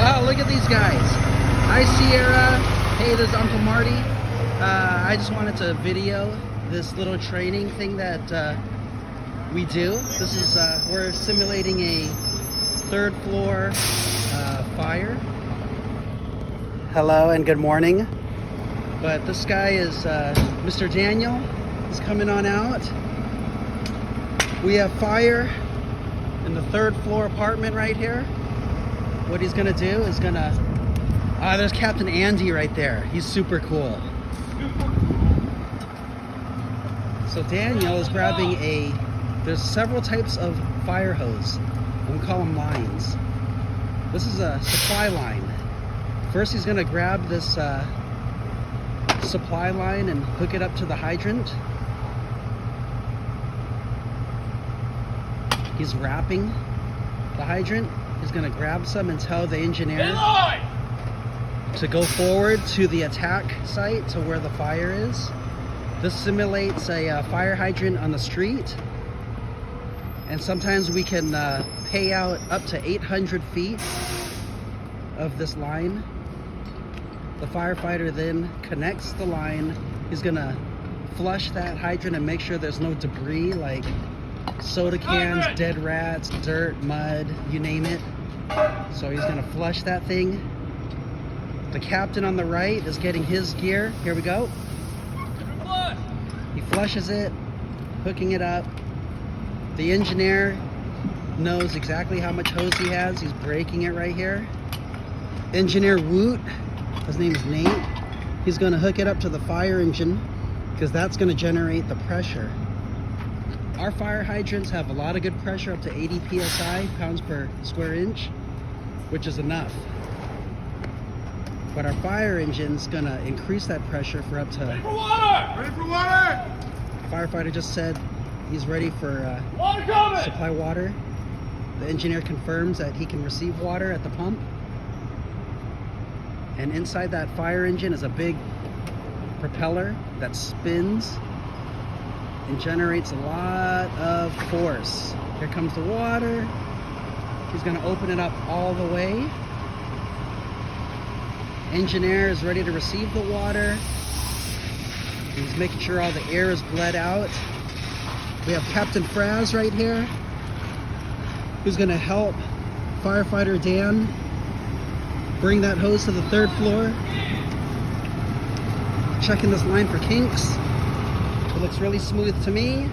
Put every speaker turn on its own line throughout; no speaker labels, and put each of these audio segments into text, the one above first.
Oh, look at these guys. Hi, Sierra. Hey, this is Uncle Marty. I just wanted to video this little training thing that we do. This is, we're simulating a third floor fire. Hello and good morning. But this guy is Mr. Daniel. He's coming on out. We have fire in the third floor apartment right here. What he's gonna do is there's Captain Andy right there. He's super cool. So Daniel is grabbing there's several types of fire hose. We call them lines. This is a supply line. First he's gonna grab this supply line and hook it up to the hydrant. He's wrapping the hydrant. He's gonna grab some and tell the engineer to go forward to the attack site, to where the fire is. This simulates a fire hydrant on the street. And sometimes we can pay out up to 800 feet of this line. The firefighter then connects the line. He's gonna flush that hydrant and make sure there's no debris like soda cans, dead rats, dirt, mud, you name it. So he's gonna flush that thing. The captain on the right is getting his gear. Here we go. He flushes it, hooking it up. The engineer knows exactly how much hose he has. He's breaking it right here. Engineer Woot, his name is Nate. He's gonna hook it up to the fire engine because that's gonna generate the pressure. Our fire hydrants have a lot of good pressure, up to 80 psi, pounds per square inch, which is enough. But our fire engine's gonna increase that pressure for up to... Ready for water! Ready for water! Firefighter just said he's ready for supply water. The engineer confirms that he can receive water at the pump. And inside that fire engine is a big propeller that spins and generates a lot of force. Here comes the water. He's gonna open it up all the way. Engineer is ready to receive the water. He's making sure all the air is bled out. We have Captain Fraz right here, who's gonna help firefighter Dan bring that hose to the third floor. Checking this line for kinks. It looks really smooth to me.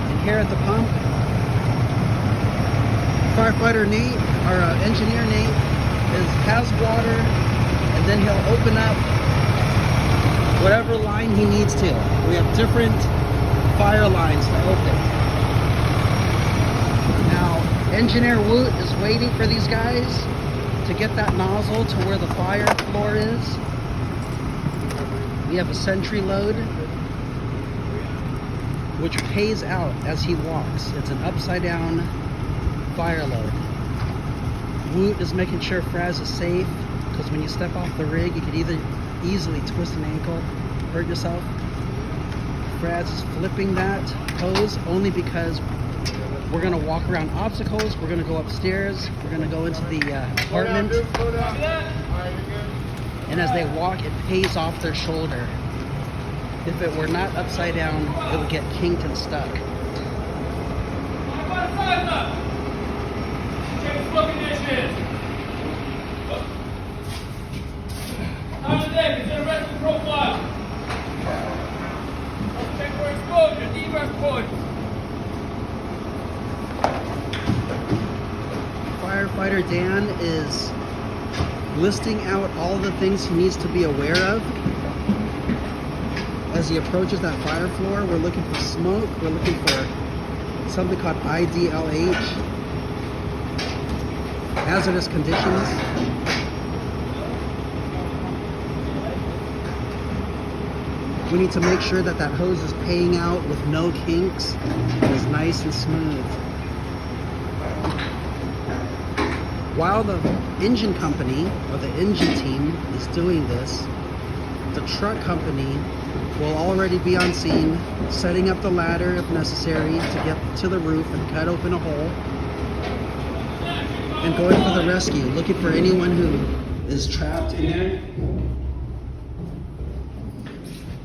And here at the pump, firefighter Nate, or engineer Nate, has water, and then he'll open up whatever line he needs to. We have different fire lines to open. Now, Engineer Woot is waiting for these guys to get that nozzle to where the fire floor is. We have a sentry load, which pays out as he walks. It's an upside down fire load. Woot is making sure Fraz is safe, because when you step off the rig, you could either easily twist an ankle, hurt yourself. Fraz is flipping that hose only because we're gonna walk around obstacles, we're gonna go upstairs, we're gonna go into the apartment. And as they walk, it pays off their shoulder. If it were not upside down, it would get kinked and stuck.
Time of day, consider rescue profile. Check for exposure, DREF points.
Firefighter Dan is listing out all the things he needs to be aware of. As he approaches that fire floor, we're looking for smoke, we're looking for something called IDLH, hazardous conditions. We need to make sure that that hose is paying out with no kinks and is nice and smooth. While the engine company or the engine team is doing this, the truck company will already be on scene, setting up the ladder if necessary to get to the roof and cut open a hole. and going for the rescue, looking for anyone who is trapped in there.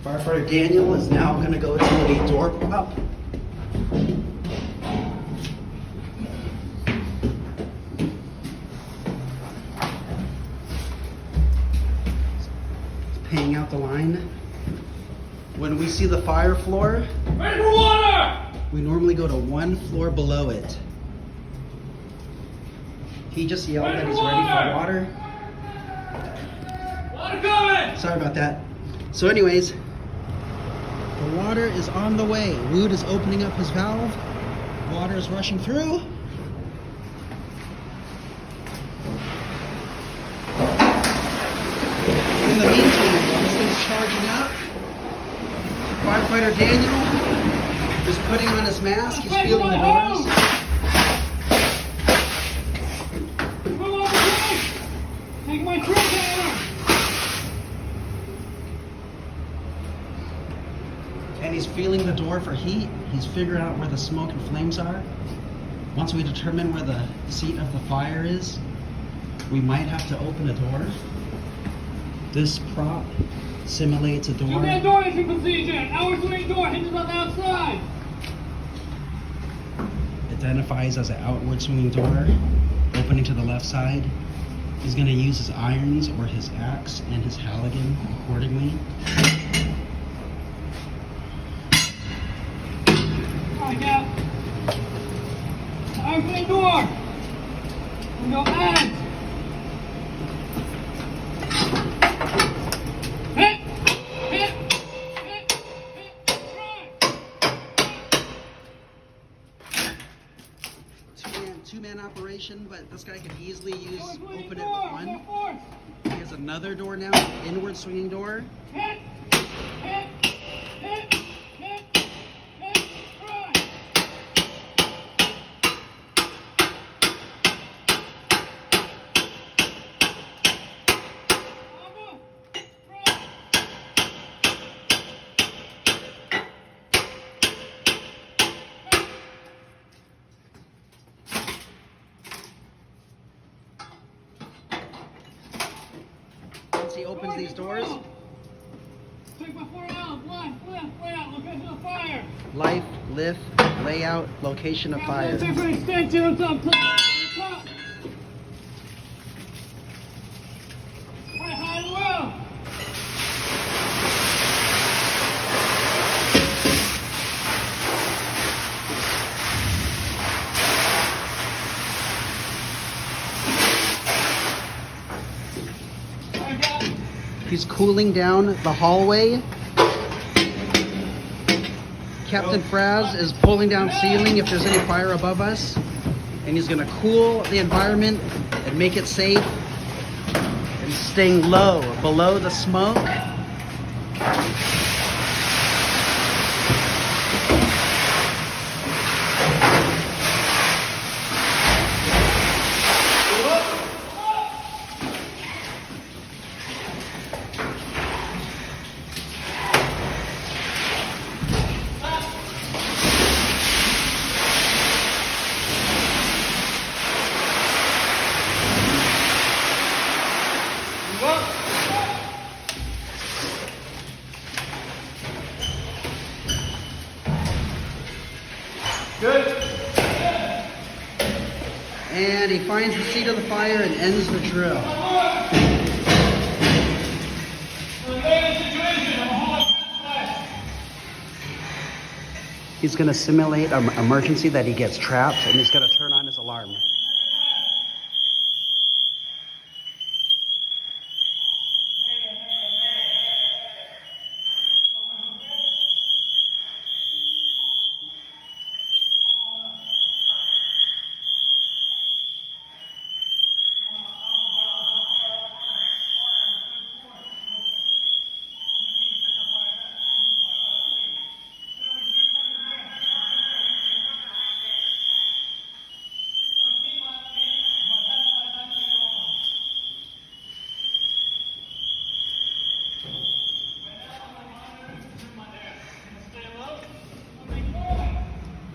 Firefighter Daniel is now going to go to a door prop. Paying out the line. When we see the fire floor,
Ready for water!
we normally go to one floor below it. He just yelled that he's ready for water.
Water coming!
Sorry about that. So anyways, the water is on the way. Wood is opening up his valve. Water is rushing through. In the meantime, while this thing's charging up, firefighter Daniel is putting on his mask. He's feeling the doors.
Take my truck out!
And he's feeling the door for heat. He's figuring out where the smoke and flames are. Once we determine where the seat of the fire is, we might have to open a door. This prop simulates a door.
Two-man door entry procedure. Our swing door hinges on the outside.
Identifies as an outward swinging door, opening to the left side. He's going to use his irons or his axe and his Halligan accordingly.
Alright, yeah. Our swing door. Window ends. Hit! Hit! Hit! Hit! Right!
Two-man operation, but this guy could easily open it with one. He has another door now, inward swinging door.
Hit! Hit! Hit! Hit! Hit! Right!
Once he opens these doors,
Check my 4 out. Left, layout, location of fire.
life, lift, layout, location of fire.
Check for extension on top. Right, high and low.
He's cooling down the hallway. Captain Fraz is pulling down ceiling if there's any fire above us. And he's gonna cool the environment and make it safe. And staying low, below the smoke.
Good.
And he finds the seat of the fire and ends the drill. He's going to simulate an emergency that he gets trapped, and he's going to turn on his alarm.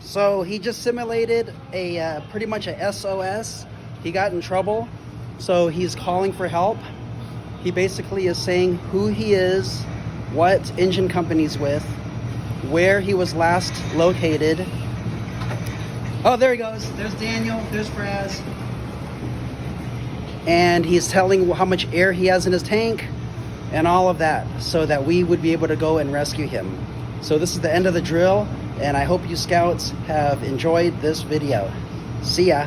So he just simulated a pretty much a SOS. He got in trouble, so he's calling for help. He basically is saying who he is, what engine company he's with, where he was last located. Oh, there he goes. There's Daniel. There's Fraz. And he's telling how much air he has in his tank and all of that, so that we would be able to go and rescue him. So this is the end of the drill, and I hope you scouts have enjoyed this video. See ya.